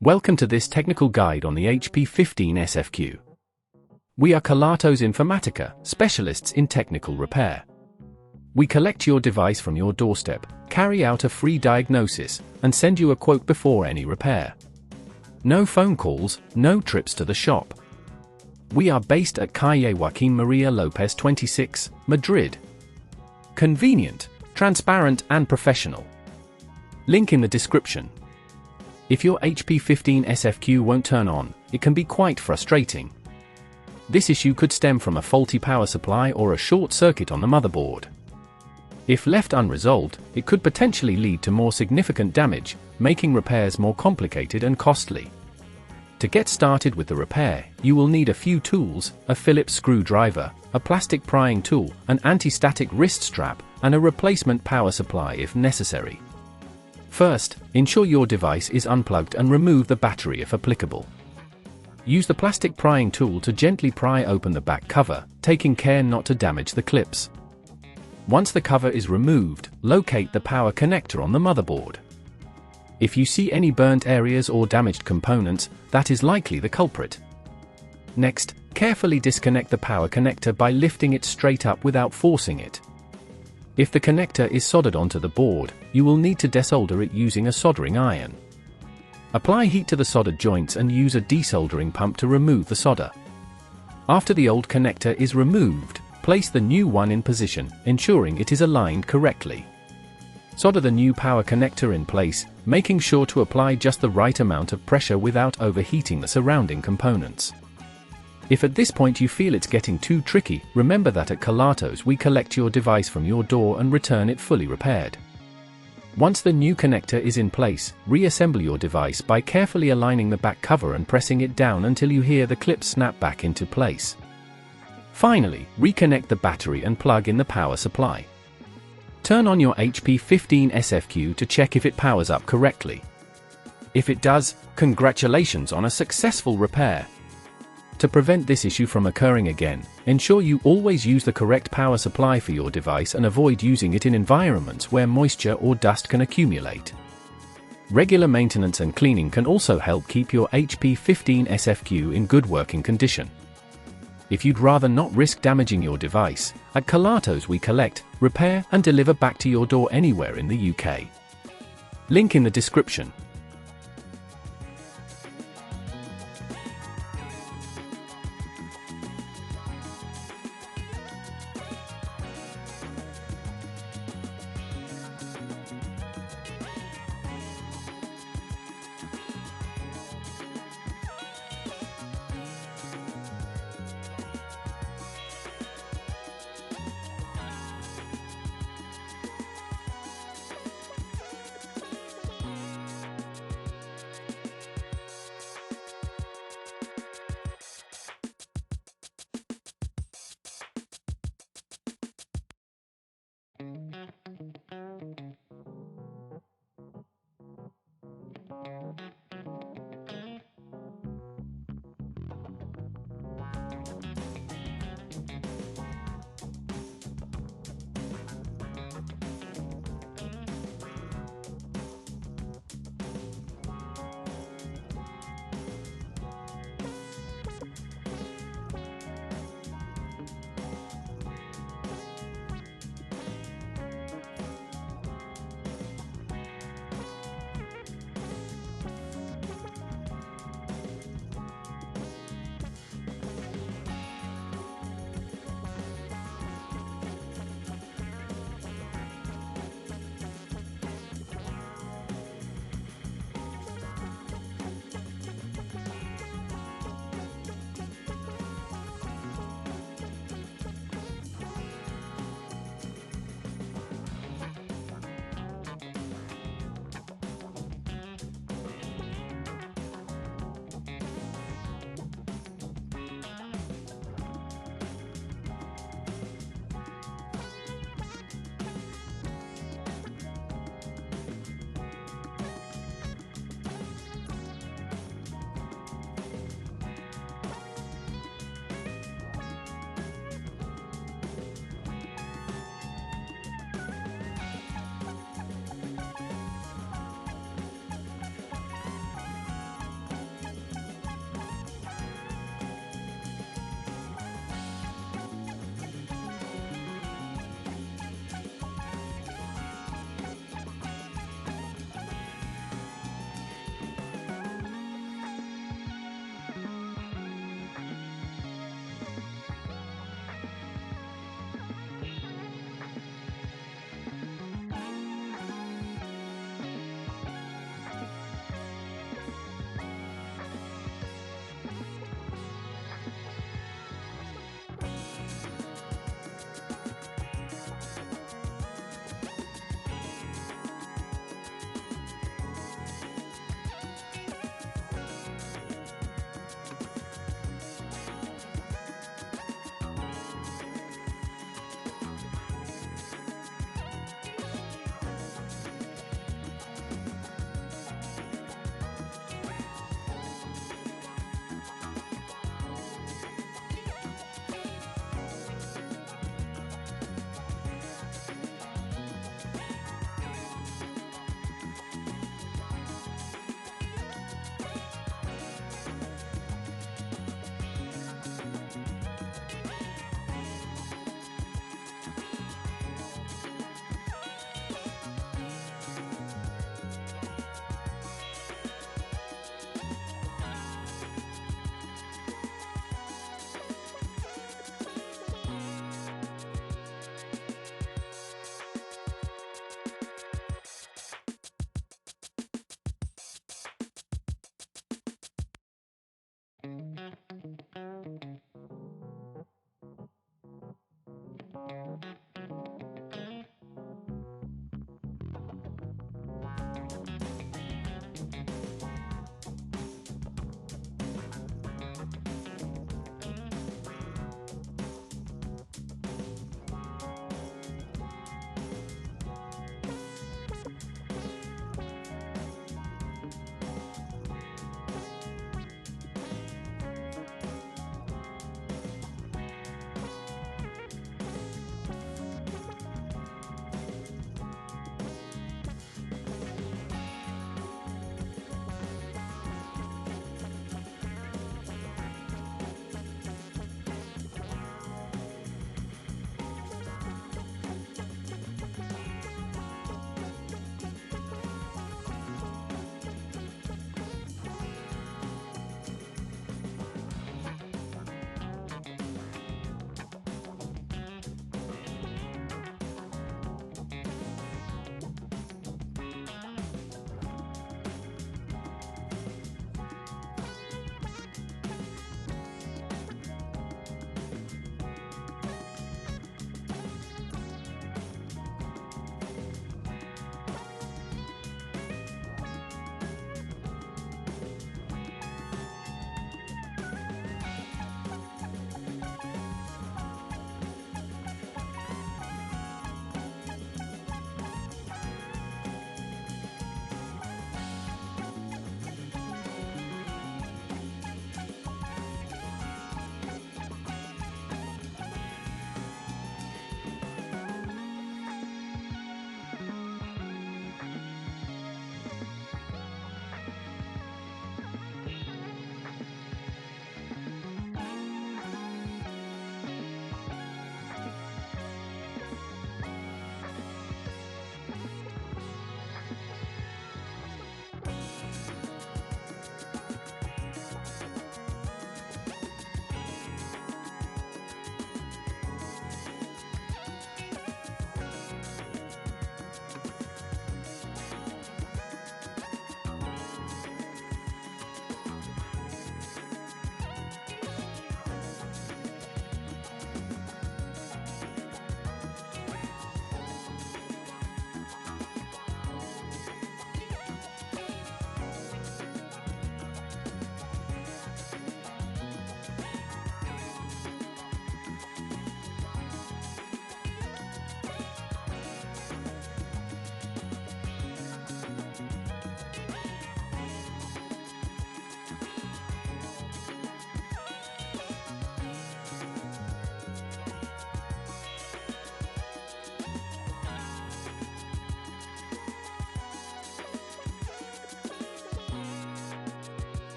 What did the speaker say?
Welcome to this technical guide on the HP 15 SFQ. We are Kelatos Informatica, specialists in technical repair. We collect your device from your doorstep, carry out a free diagnosis, and send you a quote before any repair. No phone calls, no trips to the shop. We are based at Calle Joaquín María López 26, Madrid. Convenient, transparent and professional. Link in the description. If your HP 15 SFQ won't turn on, it can be quite frustrating. This issue could stem from a faulty power supply or a short circuit on the motherboard. If left unresolved, it could potentially lead to more significant damage, making repairs more complicated and costly. To get started with the repair, you will need a few tools: a Phillips screwdriver, a plastic prying tool, an anti-static wrist strap, and a replacement power supply if necessary. First, ensure your device is unplugged and remove the battery if applicable. Use the plastic prying tool to gently pry open the back cover, taking care not to damage the clips. Once the cover is removed, locate the power connector on the motherboard. If you see any burnt areas or damaged components, that is likely the culprit. Next, carefully disconnect the power connector by lifting it straight up without forcing it. If the connector is soldered onto the board, you will need to desolder it using a soldering iron. Apply heat to the soldered joints and use a desoldering pump to remove the solder. After the old connector is removed, place the new one in position, ensuring it is aligned correctly. Solder the new power connector in place, making sure to apply just the right amount of pressure without overheating the surrounding components. If at this point you feel it's getting too tricky, remember that at Kelatos we collect your device from your door and return it fully repaired. Once the new connector is in place, reassemble your device by carefully aligning the back cover and pressing it down until you hear the clip snap back into place. Finally, reconnect the battery and plug in the power supply. Turn on your HP 15 SFQ to check if it powers up correctly. If it does, congratulations on a successful repair. To prevent this issue from occurring again, ensure you always use the correct power supply for your device and avoid using it in environments where moisture or dust can accumulate. Regular maintenance and cleaning can also help keep your HP 15 SFQ in good working condition. If you'd rather not risk damaging your device, at Kelatos we collect, repair and deliver back to your door anywhere in the UK. Link in the description.